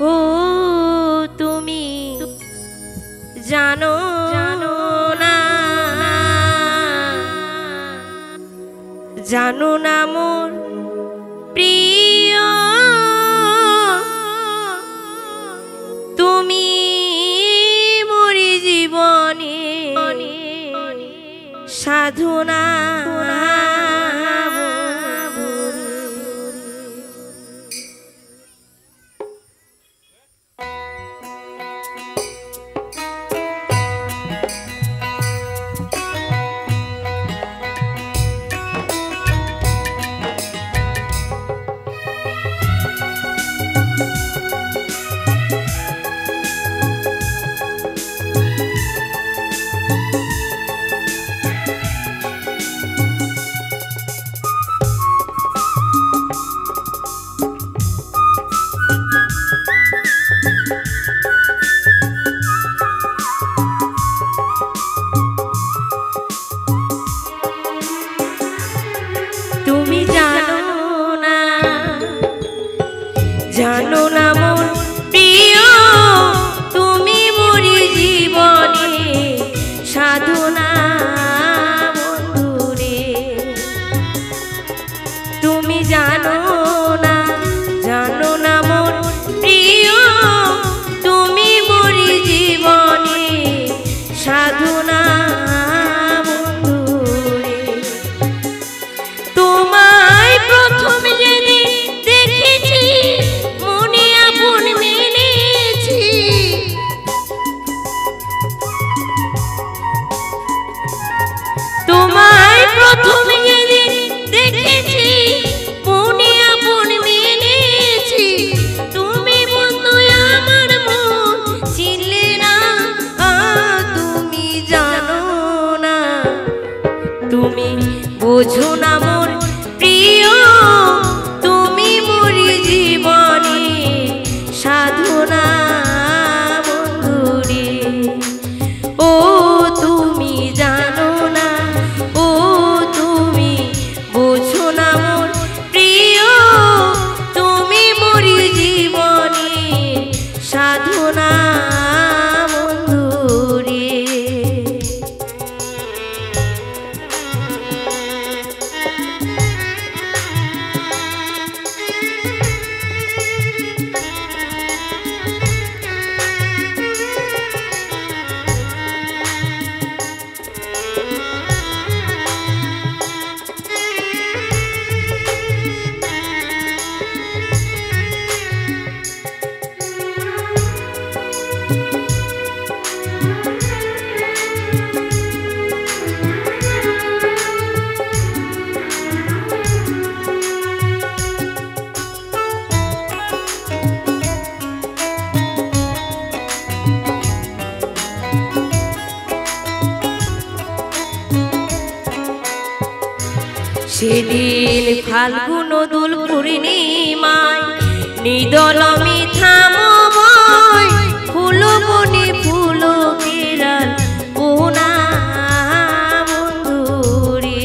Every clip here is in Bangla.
ও তুমি জানো না, জানো না মোর প্রিয়, তুমি মোরি জীবনে সাধনা। তুমি জানো না, জানো না মোর প্রিয়, তুমি মোরি জীবনে সাধনা বন্ধুরে। তুমি জানো না, জানো না মোর প্রিয়, তুমি মোরি জীবনে সাধনা বন্ধুরে। তোমায় প্রথম যেদিন দেখেছি মনে আপন মেনেছি, তোমায় প্রথম যেদিন দেখেছি মনে আপন মেনেছি। তুমি বন্ধু আমার মন চিনলে না, তুমি জানো না, তুমি বোঝো না মোর প্রিয়, তুমি মোরি জীবনে সাধনা বন্ধুরে। ও তুমি জানো না, ও তুমি বোঝো না মোর প্রিয়, তুমি মোরি জীবনে সাধনা বন্ধুরে। সেদিন ফাল্গুন দোল পূর্ণিমায় নিদল মিঠা ময়, ফুল বনে ফুল কেরাল ওনা বন্ধুরে।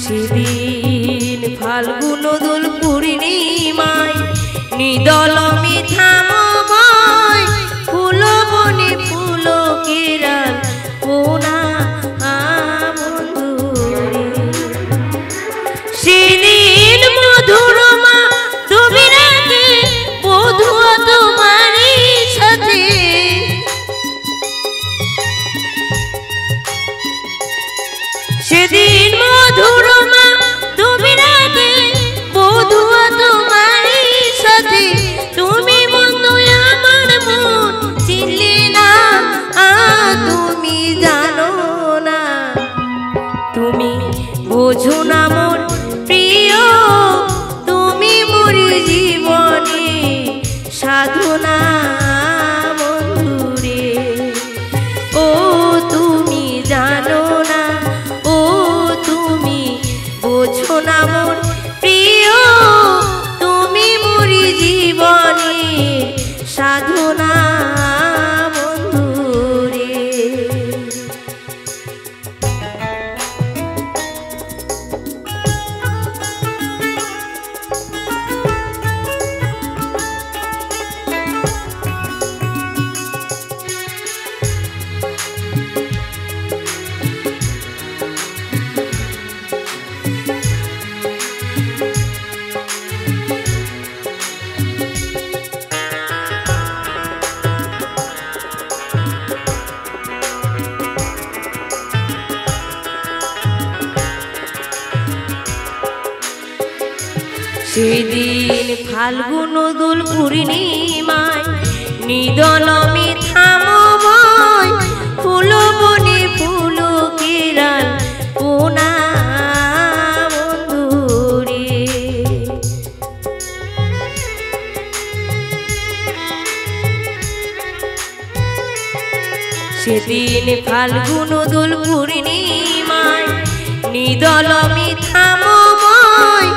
সেদিন ফাল্গুন দোল পূর্ণিমায় নিদল মিঠা ময়, ফুল বনে ফুল কেরাল ওনা বন্ধুরে। সেদিন মধুরমা তুমি রাতে বধুয়া তোমারই সাথে, সেদিন মধুরমা তুমি রাতে বধুয়া তোমারই সাথে। তুমি বন্ধু আমার মন চিনলে না, তুমি জানো না, তুমি বোঝো না মোর প্রিয়, তুমি মোরি জীবনে সাধনা বন্ধুরে। ও তুমি জানো না, ও তুমি বোঝো না মোর প্রিয়, তুমি মোরি জীবনে সাধনা বন্ধুরে। সেদিন ফাল্গুন দোল পূর্ণিমায় নিদলমে থামবয় ফুল বনে ফুল কেরাল পোনা বন্ধুরে। সেদিন ফাল্গুন দোল পূর্ণিমায় নিদলমে থামবয়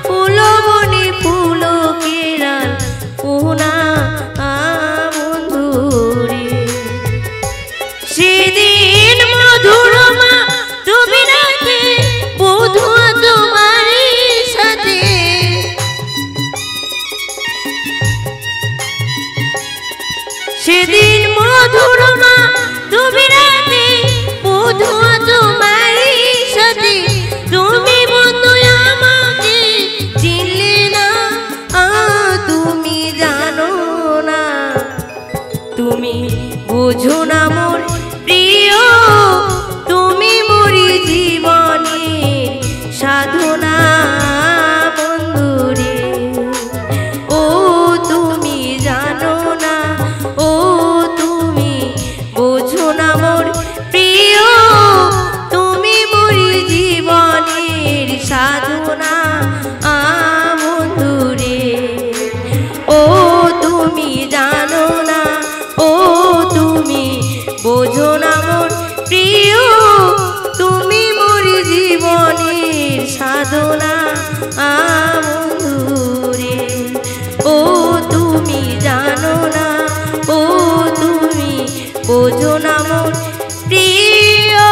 ফুল বনে ফুল কেরাল পোনা বন্ধুরে। সেদিন মধুরমা তুমি রাতে বধূ তোমারই সাথে, সেদিন মধুরমা তুমি রাতে বধূ তোমারই সাথে। তুমি বন্ধু আমাকে চিনলে না, তুমি জানো না, তুমি বোঝো না মোর প্রিয়, তুমি মোরি জীবনের সাধনা বন্ধুরে। ও তুমি জানো না, ও তুমি বোঝো না মোর প্রিয়, তুমি মোরি জীবনের সাধনা বন্ধুরে। ও তুমি জানো না, ও তুমি বোঝো না মোর প্রিয়, তুমি মোর জীবনের সাধনা বন্ধুরে। ও তুমি জানো না, ও তুমি বোঝো না মোর প্রিয়,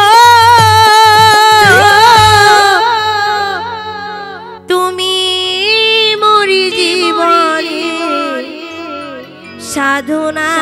তুমি মোর জীবনের সাধনা